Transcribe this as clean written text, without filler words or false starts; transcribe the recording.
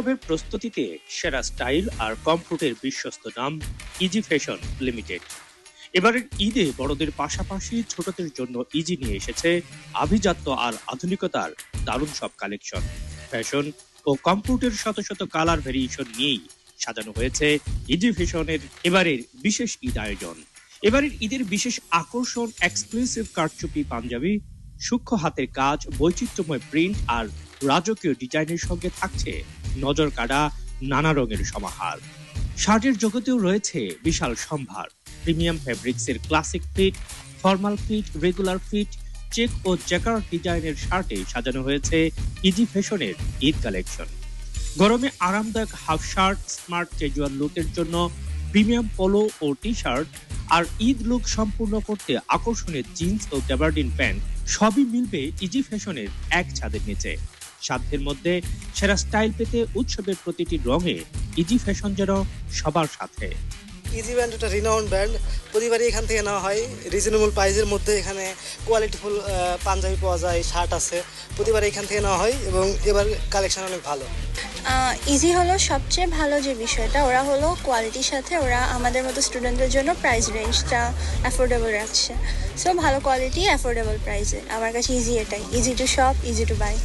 উৎসবের প্রস্তুতিতে সেরা স্টাইল আর কমফোর্টের বিশ্বস্ত নাম ইজি ফ্যাশন লিমিটেড। এবারের ঈদে বড়দের পাশাপাশি ছোটদের জন্য ইজি নিয়ে এসেছে আভিজাত্য আর আধুনিকতার দারুণ সব কালেকশন। ফ্যাশন ও কমফোর্টের শত শত কালার ভেরিয়েশন নিয়েই সাজানো হয়েছে ইজি ফ্যাশনের এবারের বিশেষ ঈদ আয়োজন। এবারের ঈদের বিশেষ আকর্ষণ এক্সক্লুসিভ কারচুপি পাঞ্জাবি, সূক্ষ্ম হাতের কাজ, বৈচিত্র্যময় প্রিন্ট আর রাজকীয় ডিজাইনের সঙ্গে থাকছে নজর কাড়া নানা রঙের সমাহার। শার্টের জগতেও রয়েছে বিশাল সম্ভার। প্রিমিয়াম ফ্যাব্রিক্সের classic fit, formal fit, regular fit, check ও জ্যাকার্ড ডিজাইনের শার্টে সাজানো হয়েছে ইজি ফ্যাশনের ঈদ কালেকশন। গরমে আরামদায়ক হাফ শার্ট, স্মার্ট ক্যাজুয়াল লুকের জন্য প্রিমিয়াম পোলো ও টি শার্ট, আর ঈদ লুক সম্পূর্ণ করতে আকর্ষণীয় জিন্স ও গ্যাবার্ডিন প্যান্ট সবই মিলবে ইজি ফ্যাশনের এক ছাদের নিচে। সাধ্যের মধ্যে সেরা স্টাইল পেতে উৎসবের প্রতিটি রঙে ইজি ফ্যাশন যেন সবার সাথে। ইজি ব্র্যান্ড একটা রিনাউন্ড ব্র্যান্ড, প্রতিবারই এখান থেকে নেওয়া হয়। রিজনেবল প্রাইসের মধ্যে এখানে কোয়ালিটিফুল পাঞ্জাবি পাওয়া যায়, শার্ট আছে, প্রতিবার এখান থেকে নেওয়া হয় এবং এবার কালেকশন অনেক ভালো। ইজি হলো সবচেয়ে ভালো যে বিষয়টা, ওরা হলো কোয়ালিটির সাথে ওরা আমাদের মতো স্টুডেন্টদের জন্য প্রাইস রেঞ্জটা অ্যাফোর্ডেবল রাখছে। সো ভালো কোয়ালিটি অ্যাফোর্ডেবল প্রাইসে আমার কাছে ইজি এটাই, easy to shop, easy to by.